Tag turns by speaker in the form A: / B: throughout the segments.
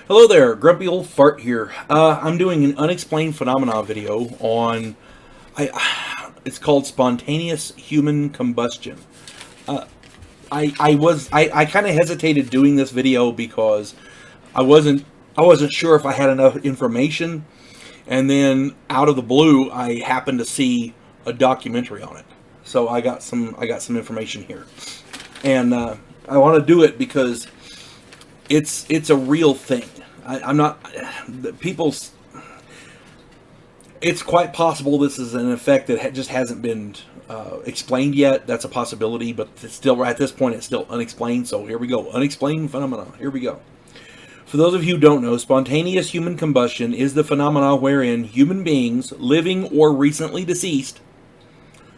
A: Hello there, Grumpy Old Fart here. I'm doing an unexplained phenomena video on, it's called spontaneous human combustion. I kind of hesitated doing this video because I wasn't I wasn't sure if I had enough information, and then out of the blue I happened to see a documentary on it, so I got some information here, and I want to do it because it's a real thing. I'm not people's. It's quite possible this is an effect that just hasn't been explained yet. That's a possibility, but it's still at this point it's still unexplained. So here we go, unexplained phenomena. Here we go. For those of you who don't know, spontaneous human combustion is the phenomena wherein human beings, living or recently deceased,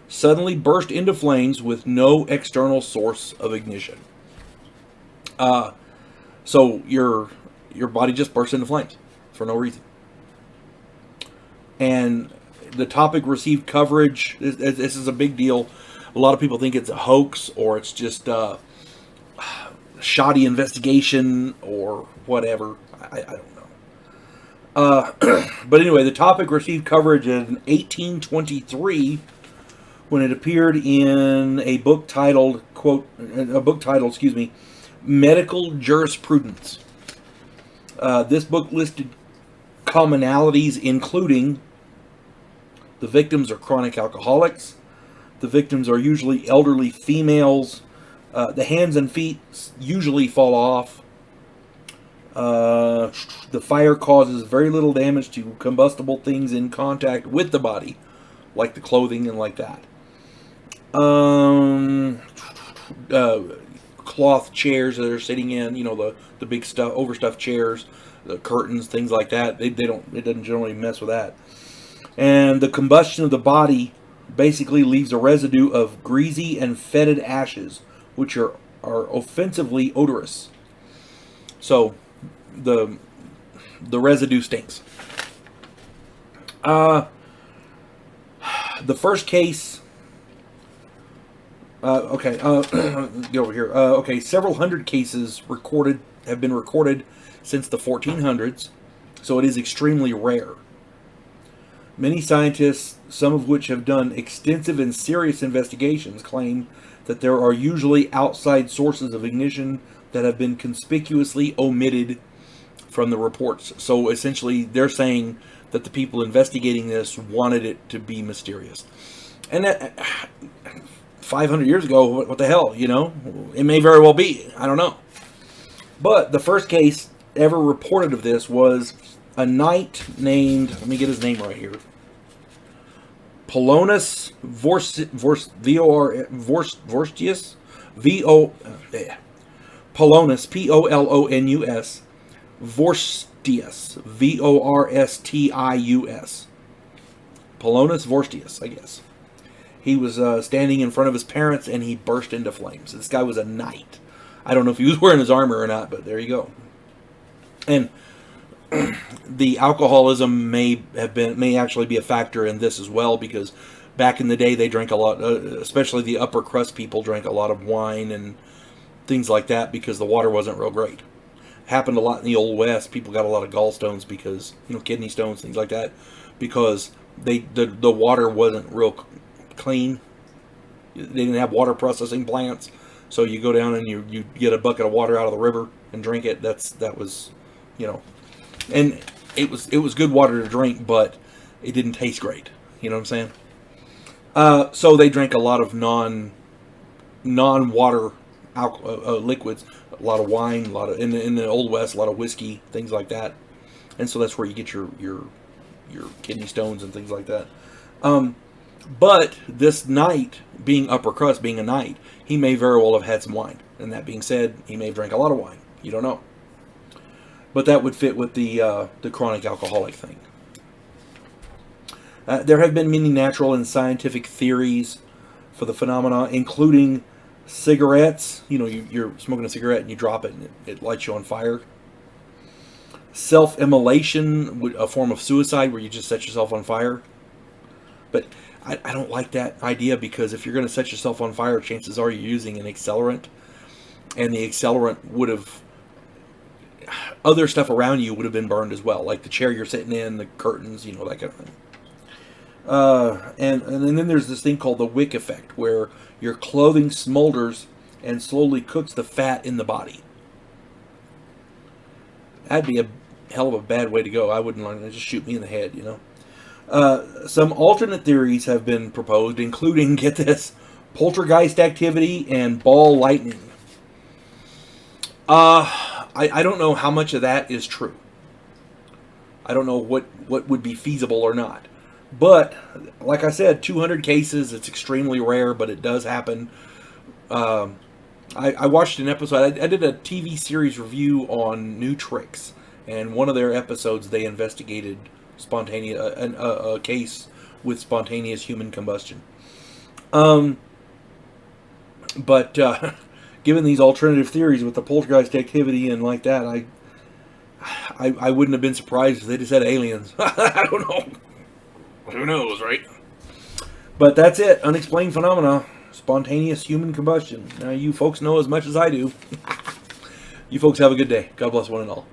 A: suddenly burst into flames with no external source of ignition. So your body just bursts into flames for no reason. And the topic received coverage. This is a big deal. A lot of people think it's a hoax or it's just shoddy investigation or whatever. I don't know. But anyway, the topic received coverage in 1823 when it appeared in a book titled, excuse me, Medical Jurisprudence. This book listed commonalities including the victims are chronic alcoholics. The victims are usually elderly females. The hands and feet usually fall off. The fire causes very little damage to combustible things in contact with the body, like the clothing and like that. Cloth chairs that they're sitting in, the big stuff, overstuffed chairs, the curtains, things like that. It doesn't generally mess with that. And the combustion of the body basically leaves a residue of greasy and fetid ashes, which are offensively odorous. So the residue stinks. The first case. Get over here. Several hundred cases have been recorded since the 1400s, so it is extremely rare. Many scientists, some of which have done extensive and serious investigations, claim that there are usually outside sources of ignition that have been conspicuously omitted from the reports. So essentially, they're saying that the people investigating this wanted it to be mysterious. And that 500 years ago, what the hell, It may very well be. I don't know. But the first case ever reported of this was a knight named, let me get his name right here, Polonus Vorstius, Polonus, Polonus, Vorstius, Vorstius, Polonus Vorstius, I guess. He was standing in front of his parents and he burst into flames. This guy was a knight. I don't know if he was wearing his armor or not, but there you go. And the alcoholism may actually be a factor in this as well, because back in the day they drank a lot, especially the upper crust people drank a lot of wine and things like that because the water wasn't real great. Happened a lot in the Old West. People got a lot of gallstones because, kidney stones, things like that, because the water wasn't real clean. They didn't have water processing plants, so you go down and you get a bucket of water out of the river and drink it. That was, and it was good water to drink, but it didn't taste great. You know what I'm saying? So they drank a lot of non-water liquids, a lot of wine, a lot of in the Old West, a lot of whiskey, things like that, and so that's where you get your kidney stones and things like that. But this knight, being upper crust, being a knight, he may very well have had some wine. And that being said, he may have drank a lot of wine. You don't know. But that would fit with the chronic alcoholic thing. There have been many natural and scientific theories for the phenomena, including cigarettes. You're smoking a cigarette and you drop it and it lights you on fire. Self-immolation, a form of suicide where you just set yourself on fire. But I don't like that idea, because if you're going to set yourself on fire, chances are you're using an accelerant. And the accelerant would have other stuff around you would have been burned as well, like the chair you're sitting in, the curtains, that kind of thing. And then there's this thing called the wick effect, where your clothing smolders and slowly cooks the fat in the body. That'd be a hell of a bad way to go. I wouldn't like to just shoot me in the head, Some alternate theories have been proposed, including, get this, poltergeist activity and ball lightning. I don't know how much of that is true. I don't know what would be feasible or not. But, like I said, 200 cases, it's extremely rare, but it does happen. I watched an episode, I did a TV series review on New Tricks, and one of their episodes they investigated a case with spontaneous human combustion. But given these alternative theories with the poltergeist activity and like that, I wouldn't have been surprised if they just said aliens. I don't know. Who knows, right? But that's it. Unexplained phenomena. Spontaneous human combustion. Now, you folks know as much as I do. You folks have a good day. God bless one and all.